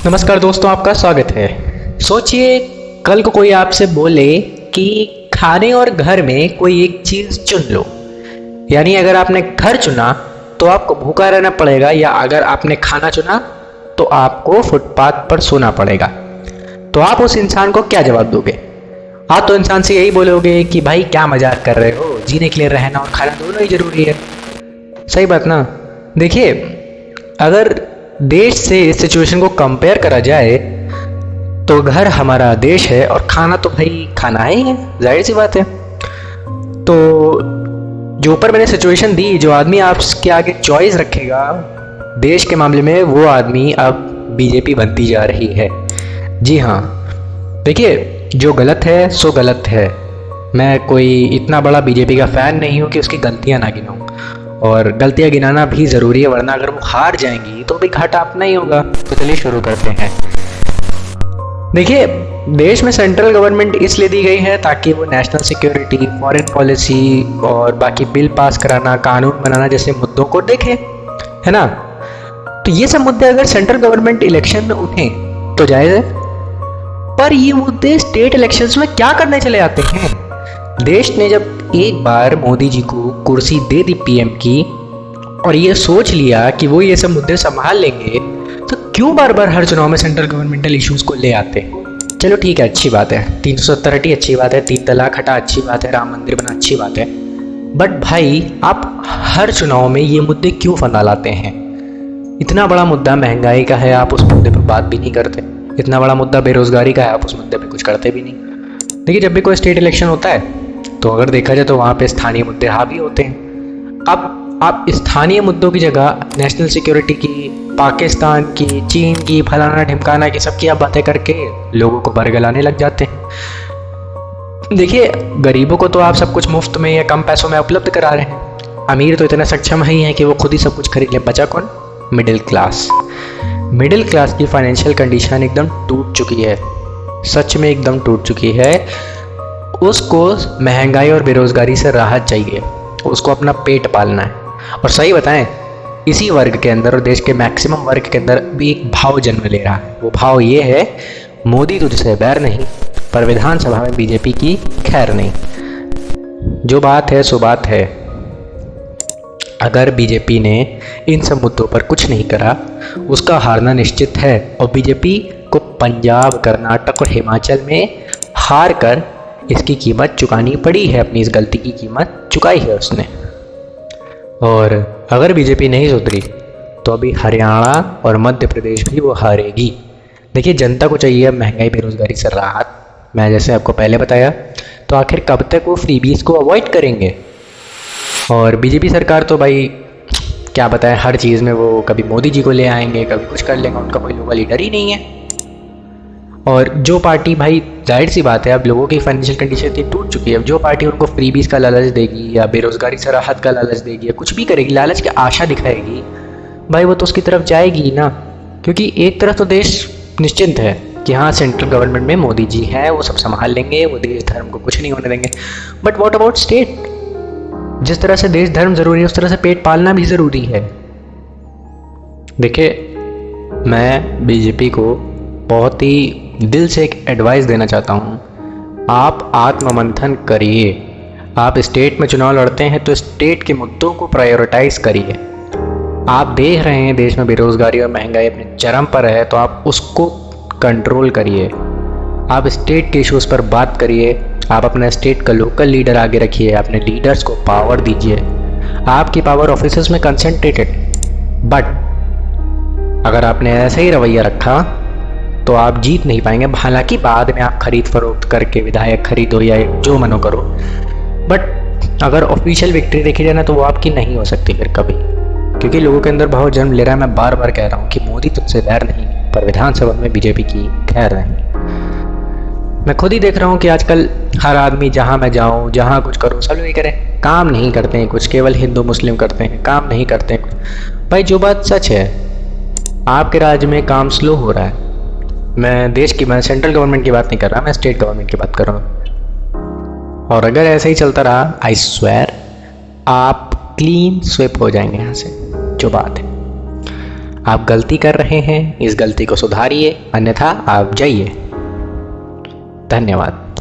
नमस्कार दोस्तों, आपका स्वागत है। सोचिए, कल को कोई आपसे बोले कि खाने और घर में कोई एक चीज चुन लो। यानी अगर आपने घर चुना तो आपको भूखा रहना पड़ेगा, या अगर आपने खाना चुना तो आपको फुटपाथ पर सोना पड़ेगा। तो आप उस इंसान को क्या जवाब दोगे? आप तो इंसान से यही बोलोगे कि भाई क्या मजाक कर रहे हो, जीने के लिए रहना और खाना दोनों ही जरूरी है। सही बात ना? देखिए, अगर देश से इस सिचुएशन को कंपेयर करा जाए तो घर हमारा देश है और खाना तो भाई खाना ही है, जाहिर सी बात है। तो जो ऊपर मैंने सिचुएशन दी, जो आदमी आपके आगे चॉइस रखेगा देश के मामले में, वो आदमी अब बीजेपी बनती जा रही है। जी हाँ, देखिए, जो गलत है सो गलत है। मैं कोई इतना बड़ा बीजेपी का फ़ैन नहीं हूँ कि उसकी गलतियाँ ना गिनाऊँ, और गलतियाँ गिनाना भी ज़रूरी है, वरना अगर वो हार जाएंगी तो भी घाटा अपना ही होगा। तो चलिए शुरू करते हैं। देखिए, देश में सेंट्रल गवर्नमेंट इसलिए दी गई है ताकि वो नेशनल सिक्योरिटी, फॉरेन पॉलिसी और बाकी बिल पास कराना, कानून बनाना जैसे मुद्दों को देखे, है ना। तो ये सब मुद्दे अगर सेंट्रल गवर्नमेंट इलेक्शन में उठे तो जायज़ है, पर ये मुद्दे स्टेट इलेक्शंस में क्या करने चले आते हैं? देश ने जब एक बार मोदी जी को कुर्सी दे दी पीएम की, और ये सोच लिया कि वो ये सब मुद्दे संभाल लेंगे, तो क्यों बार बार हर चुनाव में सेंट्रल गवर्नमेंटल इश्यूज को ले आते? चलो ठीक है, अच्छी बात है, 370 हटी अच्छी बात है, 3 तलाक हटा अच्छी बात है, राम मंदिर बना अच्छी बात है, बट भाई आप हर चुनाव में ये मुद्दे क्यों फंदा लाते हैं? इतना बड़ा मुद्दा महंगाई का है, आप उस मुद्दे पर बात भी नहीं करते। इतना बड़ा मुद्दा बेरोजगारी का है, आप उस मुद्दे पे कुछ करते भी नहीं। देखिए, जब भी कोई स्टेट इलेक्शन होता है तो अगर देखा जाए तो वहाँ पे स्थानीय मुद्दे हावी होते हैं। अब आप स्थानीय मुद्दों की जगह नेशनल सिक्योरिटी की, पाकिस्तान की, चीन की, फलाना ढिमकाना की, सबकी आप बातें करके लोगों को बरगलाने लग जाते हैं। देखिए, गरीबों को तो आप सब कुछ मुफ्त में या कम पैसों में उपलब्ध करा रहे हैं। अमीर तो इतना सक्षम ही है कि वो खुद ही सब कुछ खरीद ले। बचा कौन? Middle class. मिडिल क्लास की फाइनेंशियल कंडीशन एकदम टूट चुकी है, सच में एकदम टूट चुकी है। उसको महंगाई और बेरोजगारी से राहत चाहिए, उसको अपना पेट पालना है। और सही बताएं, इसी वर्ग के अंदर और देश के मैक्सिमम वर्ग के अंदर भी एक भाव जन्म ले रहा है। वो भाव ये है, मोदी तुझसे बैर नहीं, पर विधानसभा में बीजेपी की खैर नहीं। जो बात है सो बात है। अगर बीजेपी ने इन सब मुद्दों पर कुछ नहीं करा, उसका हारना निश्चित है। और बीजेपी को पंजाब, कर्नाटक और हिमाचल में हार कर इसकी कीमत चुकानी पड़ी है। अपनी इस गलती की कीमत चुकाई है उसने। और अगर बीजेपी नहीं सुधरी तो अभी हरियाणा और मध्य प्रदेश भी वो हारेगी। देखिए, जनता को चाहिए महंगाई बेरोजगारी से राहत। मैं जैसे आपको पहले बताया, तो आखिर कब तक वो फ्रीबीज को अवॉइड करेंगे? और बीजेपी सरकार तो भाई क्या बताएं, हर चीज़ में वो कभी मोदी जी को ले आएंगे, कभी कुछ कर लेंगे, उनका कोई लोकल लीडर ही नहीं है। और जो पार्टी, भाई जाहिर सी बात है, अब लोगों की फाइनेंशियल कंडीशन इतनी टूट चुकी है, जो पार्टी उनको फ्रीबीज का लालच देगी या बेरोजगारी से राहत का लालच देगी या कुछ भी करेगी, लालच की आशा दिखाएगी, भाई वो तो उसकी तरफ जाएगी ही ना। क्योंकि एक तरफ तो देश निश्चिंत है कि हाँ, सेंट्रल गवर्नमेंट में मोदी जी हैं, वो सब संभाल लेंगे, वो देश धर्म को कुछ नहीं होने देंगे। But what about state? जिस तरह से देश धर्म ज़रूरी है, उस तरह से पेट पालना भी ज़रूरी है। देखिए, मैं बीजेपी को बहुत ही दिल से एक एडवाइस देना चाहता हूँ। आप आत्ममंथन करिए। आप स्टेट में चुनाव लड़ते हैं तो स्टेट के मुद्दों को प्रायोरिटाइज करिए। आप देख रहे हैं देश में बेरोजगारी और महंगाई अपने चरम पर है, तो आप उसको कंट्रोल करिए। आप स्टेट के इश्यूज़ पर बात करिए। आप अपना स्टेट का लोकल लीडर आगे रखिए, अपने लीडर्स को पावर दीजिए। आपकी पावर ऑफिसर्स में कंसंट्रेटेड। बट अगर आपने ऐसा ही रवैया रखा तो आप जीत नहीं पाएंगे। हालांकि बाद में आप खरीद फरोख्त करके विधायक खरीदो या जो मनो करो, बट अगर ऑफिशियल विक्ट्री देखी जाए ना, तो वो आपकी नहीं हो सकती फिर कभी। क्योंकि लोगों के अंदर भाव जन्म ले रहा है। मैं बार बार कह रहा हूँ कि मोदी तुझसे बैर नहीं, पर विधानसभा में बीजेपी की खैर नहीं। मैं खुद ही देख रहा हूँ कि आजकल हर आदमी, जहाँ मैं जाऊँ, जहाँ कुछ करूँ, सब लोग ये करें, काम नहीं करते हैं कुछ, केवल हिंदू मुस्लिम करते हैं, काम नहीं करते हैं कुछ। भाई जो बात सच है, आपके राज्य में काम स्लो हो रहा है। मैं सेंट्रल गवर्नमेंट की बात नहीं कर रहा, मैं स्टेट गवर्नमेंट की बात कर रहा हूँ। और अगर ऐसा ही चलता रहा, आई स्वेयर आप क्लीन स्विप हो जाएंगे यहाँ से। जो बात है, आप गलती कर रहे हैं, इस गलती को सुधारिए, अन्यथा आप जाइए। धन्यवाद।